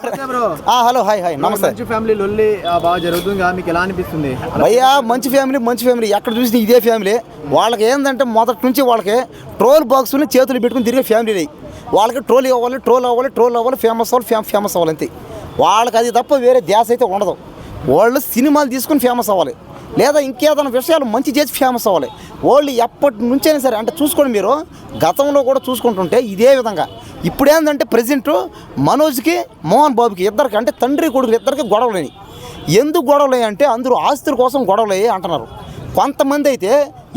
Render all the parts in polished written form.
Hello hi hi నమస్తే. మంచి family లొల్లి బాగా జరుగుతుంది, మీకు ఎలా అనిపిస్తుంది? భయ్యా మంచి ఫ్యామిలీ ఎక్కడ చూసినా ఇదే ఫ్యామిలీ. వాళ్ళకి ఏంటంటే మొదటి నుంచి వాళ్ళకి ట్రోల్ బాక్స్ని చేతులు పెట్టుకుని తిరిగే ఫ్యామిలీ. వాళ్ళకి ట్రోల్ అవ్వాలి, ఫేమస్ అవ్వాలి అంతే. వాళ్ళకి అది తప్ప వేరే ధ్యాస అయితే ఉండదు. వాళ్ళు సినిమాలు తీసుకుని ఫేమస్ అవ్వాలి, లేదా ఇంకేదైనా విషయాలు మంచి చేసి ఫేమస్ అవ్వాలి. వాళ్ళు ఎప్పటి నుంచైనా సరే అంటే చూసుకోండి, మీరు గతంలో కూడా చూసుకుంటుంటే ఇదే విధంగా. ఇప్పుడు ఏంటంటే ప్రజెంట్ మనోజ్కి మోహన్ బాబుకి ఇద్దరికి అంటే తండ్రి కొడుకులు ఇద్దరికి గొడవలేని. ఎందుకు గొడవలు అంటే అందరూ ఆస్తుల కోసం గొడవలు అంటున్నారు. కొంతమంది అయితే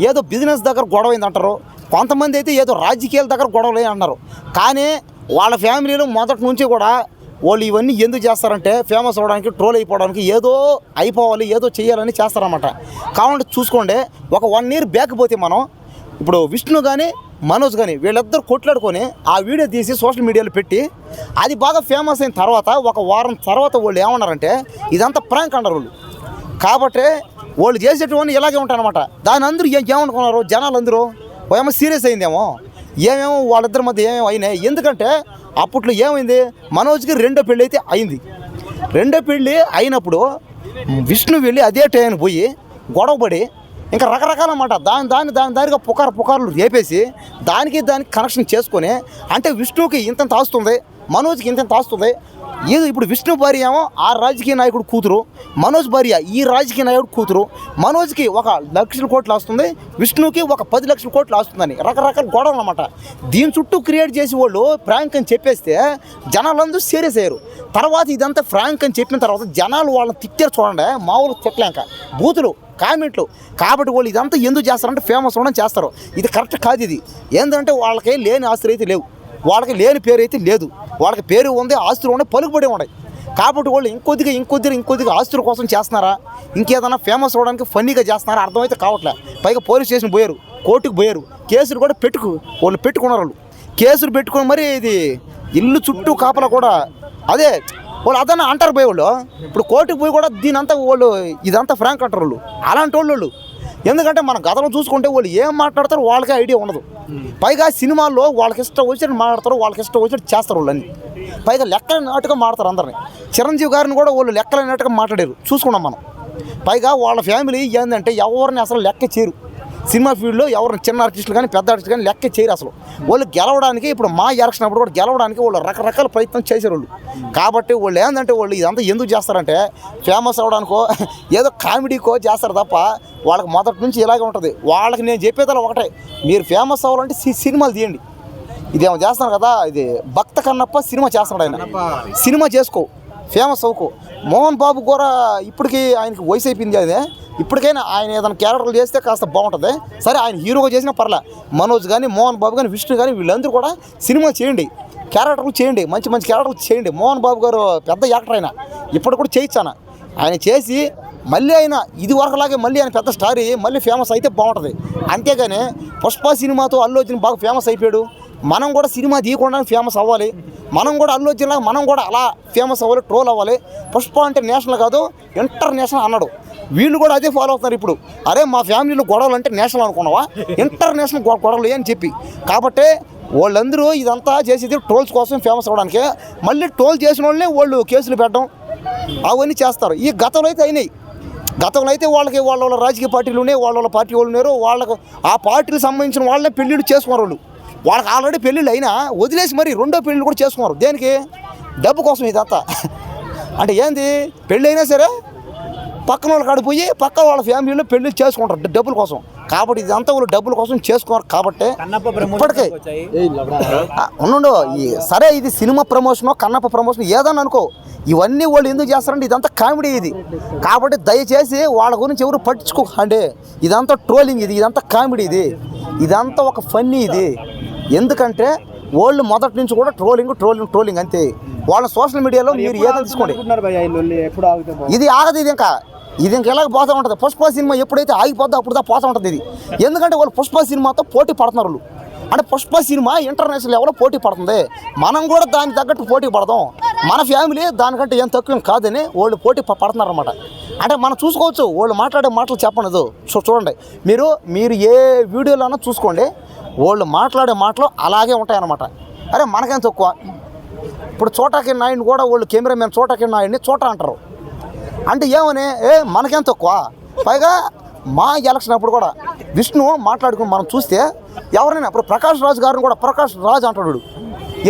ఏదో బిజినెస్ దగ్గర గొడవైంది అంటారు, కొంతమంది అయితే ఏదో రాజకీయాల దగ్గర గొడవలు అంటున్నారు. కానీ వాళ్ళ ఫ్యామిలీలో మొదటి నుంచి కూడా వాళ్ళు ఇవన్నీ ఎందుకు చేస్తారంటే ఫేమస్ అవ్వడానికి, ట్రోల్ అయిపోవడానికి, ఏదో అయిపోవాలి, ఏదో చేయాలని చేస్తారన్నమాట. కాబట్టి చూసుకోండి, ఒక 1 year బ్యాక్ పోతే మనం ఇప్పుడు విష్ణు కానీ మనోజ్ కానీ వీళ్ళిద్దరు కొట్లాడుకొని ఆ వీడియో తీసి సోషల్ మీడియాలో పెట్టి అది బాగా ఫేమస్ అయిన తర్వాత ఒక వారం తర్వాత వాళ్ళు ఏమన్నారంటే ఇదంతా ప్రాంక్ అన్నారు వాళ్ళు. కాబట్టి వాళ్ళు చేసేటువంటి ఇలాగే ఉంటారన్నమాట. దాని అందరూ ఏమనుకున్నారు జనాలు అందరూ ఏమో సీరియస్ అయిందేమో, ఏమేమో వాళ్ళిద్దరి మధ్య ఏమేమో అయినాయి. ఎందుకంటే అప్పట్లో ఏమైంది, మనోజ్కి 2వ పెళ్ళి అయితే అయింది. 2వ పెళ్ళి అయినప్పుడు విష్ణు వెళ్ళి అదే టైంకి పోయి గొడవపడి ఇంకా రకరకాలన్నమాట దానిగా పుకార్లు రేపేసి దానికి కనెక్షన్ చేసుకొని అంటే విష్ణుకి ఇంత ఆస్తుంది, మనోజ్కి ఇంత ఆస్తుంది. ఏదో ఇప్పుడు విష్ణు భార్య ఏమో ఆ రాజకీయ నాయకుడు కూతురు, మనోజ్ భార్య ఈ రాజకీయ నాయకుడు కూతురు. మనోజ్కి 1,00,000 కోట్లు వస్తుంది, విష్ణుకి 10,00,000 కోట్లు వస్తుందని రకరకాల గొడవలు అన్నమాట. దీని చుట్టూ క్రియేట్ చేసి వాళ్ళు ఫ్రాంక్ అని చెప్పేస్తే జనాలందరూ సీరియస్ అయ్యారు. తర్వాత ఇదంతా ఫ్రాంక్ అని చెప్పిన తర్వాత జనాలు వాళ్ళని తిట్టారు చూడండి, మామూలు తిట్టలేక బూతులు కామెంట్లు. కాబట్టి వాళ్ళు ఇదంతా ఎందుకు చేస్తారంటే ఫేమస్ అవ్వడం చేస్తారు. ఇది కరెక్ట్ కాదు. ఇది ఏంటంటే వాళ్ళకి లేని ఆస్తులు అయితే లేవు, వాళ్ళకి లేని పేరు అయితే లేదు. వాళ్ళకి పేరు ఉంది, ఆస్తులు ఉన్నాయి, పలుకుబడి ఉన్నాయి. కాబట్టి వాళ్ళు ఇంకొద్దిగా ఆస్తుల కోసం చేస్తున్నారా, ఇంకేదైనా ఫేమస్ అవ్వడానికి ఫన్నీగా చేస్తున్నారా అర్థమైతే కావట్లే. పైగా పోలీస్ స్టేషన్ పోయారు, కోర్టుకు పోయారు, కేసులు కూడా వాళ్ళు పెట్టుకున్నారు. వాళ్ళు కేసులు పెట్టుకుని మరి ఇది ఇల్లు చుట్టూ కాపలా కూడా అదే వాళ్ళు అదన్నా అంటారు పోయి వాళ్ళు. ఇప్పుడు కోర్టుకు పోయి కూడా దీనంతా వాళ్ళు ఇదంతా ఫ్రాంక్ అంటారు వాళ్ళు. అలాంటి వాళ్ళు ఎందుకంటే మన గతంలో చూసుకుంటే వాళ్ళు ఏం మాట్లాడతారో వాళ్ళకే ఐడియా ఉండదు. పైగా సినిమాల్లో వాళ్ళకి ఇష్టం వచ్చినట్టు మాట్లాడతారు, వాళ్ళకి ఇష్టం వచ్చినట్టు చేస్తారు వాళ్ళని. పైగా లెక్కలైనట్టుగా మాట్లాడతారు అందరినీ. చిరంజీవి గారిని కూడా వాళ్ళు లెక్కలైనట్టుగా మాట్లాడారు చూసుకున్నాం మనం. పైగా వాళ్ళ ఫ్యామిలీ ఏంటంటే ఎవరిని అసలు లెక్క చేయరు. సినిమా ఫీల్డ్లో ఎవరిని చిన్న ఆర్టిస్టులు కానీ పెద్ద ఆర్టిస్టులు కానీ లెక్క చేయరు అసలు. వాళ్ళు గెలవడానికి ఇప్పుడు మా ఎలక్షన్ అప్పుడు కూడా గెలవడానికి వాళ్ళు రకరకాల ప్రయత్నం చేశారు వాళ్ళు. కాబట్టి వాళ్ళు ఏంటంటే వాళ్ళు ఇదంతా ఎందుకు చేస్తారంటే ఫేమస్ అవ్వడానికో ఏదో కామెడీకో చేస్తారు తప్ప వాళ్ళకి మొదటి నుంచి ఇలాగే ఉంటుంది. వాళ్ళకి నేను చెప్పేది ఒకటే, మీరు ఫేమస్ అవ్వాలంటే సినిమాలు తీయండి. ఇదేమో చేస్తున్నారు కదా, ఇది భక్త కన్నప్ప సినిమా చేస్తున్నాడు. ఆయన సినిమా చేసుకో, ఫేమస్ అవ్వకు. మోహన్ బాబు కూడా ఇప్పటికీ ఆయనకి వయసు అయిపోయింది. అదే ఇప్పటికైనా ఆయన ఏదైనా క్యారెక్టర్లు చేస్తే కాస్త బాగుంటుంది. సరే ఆయన హీరోగా చేసినా పర్లే. మనోజ్ కానీ మోహన్ బాబు కానీ విష్ణు కానీ వీళ్ళందరూ కూడా సినిమా చేయండి, క్యారెక్టర్లు చేయండి, మంచి క్యారెక్టర్లు చేయండి. మోహన్ బాబు గారు పెద్ద యాక్టర్ అయినా ఇప్పుడు కూడా చేయించాను. ఆయన చేసి మళ్ళీ ఆయన ఇది వరకులాగే మళ్ళీ ఆయన పెద్ద స్టార్ అయ్యి మళ్ళీ ఫేమస్ అయితే బాగుంటుంది. అంతేగాని పుష్ప సినిమాతో అల్లు అర్జున్ బాగా ఫేమస్ అయిపోయాడు, మనం కూడా సినిమా తీయకుండా ఫేమస్ అవ్వాలి, మనం కూడా అల్లు అర్జున్ లాగా మనం కూడా అలా ఫేమస్ అవ్వాలి, ట్రోల్ అవ్వాలి. పుష్ప అంటే నేషనల్ కాదు ఇంటర్నేషనల్ అన్నాడు. వీళ్ళు కూడా అదే ఫాలో అవుతున్నారు ఇప్పుడు. అరే మా ఫ్యామిలీలో గొడవలు అంటే నేషనల్ అనుకున్నావా, ఇంటర్నేషనల్ గొడవలు అని చెప్పి. కాబట్టి వాళ్ళందరూ ఇదంతా చేసేది ట్రోల్స్ కోసం ఫేమస్ అవ్వడానికి. మళ్ళీ ట్రోల్ చేసిన వాళ్ళనే వాళ్ళు కేసులు పెట్టడం అవన్నీ చేస్తారు. ఈ గతంలో అయితే అయినాయి. గతంలో అయితే వాళ్ళ రాజకీయ పార్టీలు ఉన్నాయి, వాళ్ళ పార్టీ వాళ్ళు ఉన్నారు, వాళ్ళకు ఆ పార్టీకి సంబంధించిన వాళ్ళనే పెళ్ళిళ్ళు చేసుకున్నారు. వాళ్ళకి ఆల్రెడీ పెళ్ళిళ్ళు అయినా వదిలేసి మరి 2వ పెళ్ళిళ్ళు కూడా చేసుకున్నారు. దేనికి? డబ్బు కోసం. ఇదంతా అంటే ఏంది, పెళ్ళి అయినా సరే పక్కన వాళ్ళ కాడికి పోయి పక్క వాళ్ళ ఫ్యామిలీలో పెళ్ళిళ్ళు చేసుకుంటారు డబ్బుల కోసం. కాబట్టి ఇదంతా వాళ్ళు డబ్బుల కోసం చేసుకున్నారు. కాబట్టి ఇప్పటికే ఉండు సరే, ఇది సినిమా ప్రమోషను, కన్నప్ప ప్రమోషన్ ఏదన్నా అనుకో, ఇవన్నీ వాళ్ళు ఎందుకు చేస్తారంటే ఇదంతా కామెడీ ఇది. కాబట్టి దయచేసి వాళ్ళ గురించి ఎవరు పట్టించుకోకండి. ఇదంతా ట్రోలింగ్, ఇదంతా కామెడీ, ఇదంతా ఒక ఫన్నీ ఇది. ఎందుకంటే వాళ్ళు మొదటి నుంచి కూడా ట్రోలింగ్ అంతే. వాళ్ళ సోషల్ మీడియాలో మీరు ఏదో తీసుకోండి, ఇది ఆగదు. ఇది ఇంకా ఎలాగ పోతూ ఉంటుంది. పుష్ప సినిమా ఎప్పుడైతే ఆగిపోద్దో అప్పుడు పోతూ ఉంటుంది ఇది. ఎందుకంటే వాళ్ళు పుష్ప సినిమాతో పోటీ పడుతున్నారు వాళ్ళు. అంటే పుష్ప సినిమా ఇంటర్నేషనల్ లెవెల్లో పోటీ పడుతుంది, మనం కూడా దానికి తగ్గట్టు పోటీ పడదాం. మన ఫ్యామిలీ దానికంటే ఏం తక్కువ కాదని వాళ్ళు పోటీ పడుతున్నారు అన్నమాట. అంటే మనం చూసుకోవచ్చు వాళ్ళు మాట్లాడే మాటలు చెప్పనదు. చూడండి, మీరు ఏ వీడియోలోనో చూసుకోండి, వాళ్ళు మాట్లాడే మాటలు అలాగే ఉంటాయన్నమాట. అరే మనకేం తక్కువ, ఇప్పుడు చోటాకి నాయుడిని కూడా వాళ్ళు కెమెరామెన్ చోటాకి నాయుడిని చోట అంటారు. అంటే ఏమని మనకేం తక్కువ. పైగా మా ఎలక్షన్ అప్పుడు కూడా విష్ణు మాట్లాడుకుని మనం చూస్తే ఎవరైనా ఇప్పుడు ప్రకాష్ రాజు గారిని కూడా ప్రకాష్ రాజు అంటాడు.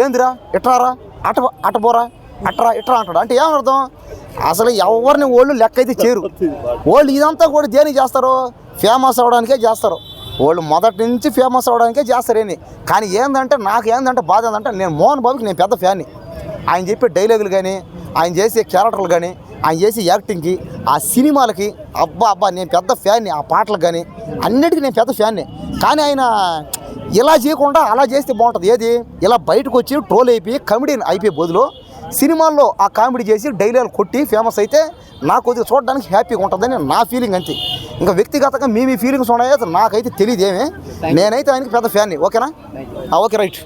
ఏందిరా ఇట్రారా అటబోరా అట్రా ఇట్రా అంటాడు. అంటే ఏమర్థం? అసలు ఎవరిని వాళ్ళు లెక్క అయితే చేరు. వాళ్ళు ఇదంతా కూడా దేనికి చేస్తారు? ఫేమస్ అవ్వడానికే చేస్తారు. వాళ్ళు మొదటి నుంచి ఫేమస్ అవ్వడానికే చేస్తారేంది. కానీ ఏంటంటే నాకు ఏంటంటే బాధ ఏంటంటే నేను మోహన్ బాబుకి నేను పెద్ద ఫ్యాన్ని. ఆయన చెప్పే డైలాగులు కానీ, ఆయన చేసే క్యారెక్టర్లు కానీ, ఆయన చేసే యాక్టింగ్కి, ఆ సినిమాలకి అబ్బా నేను పెద్ద ఫ్యాన్ని. ఆ పాటలకు కానీ అన్నిటికీ నేను పెద్ద ఫ్యాన్ని. కానీ ఆయన ఇలా చేయకుండా అలా చేస్తే బాగుంటుంది. ఏది ఇలా బయటకు వచ్చి ట్రోల్ అయిపోయి కమెడీని అయిపోయే బదులు సినిమాల్లో ఆ కామెడీ చేసి డైలాగులు కొట్టి ఫేమస్ అయితే నాకు కొద్దిగా చూడడానికి హ్యాపీగా ఉంటుందని నా ఫీలింగ్ అంతే. ఇంకా వ్యక్తిగతంగా మీ ఫీలింగ్స్ ఉన్నాయో నాకైతే తెలియదు ఏమి. నేనైతే ఆయనకి పెద్ద ఫ్యాన్ని. ఓకేనా? Okay right.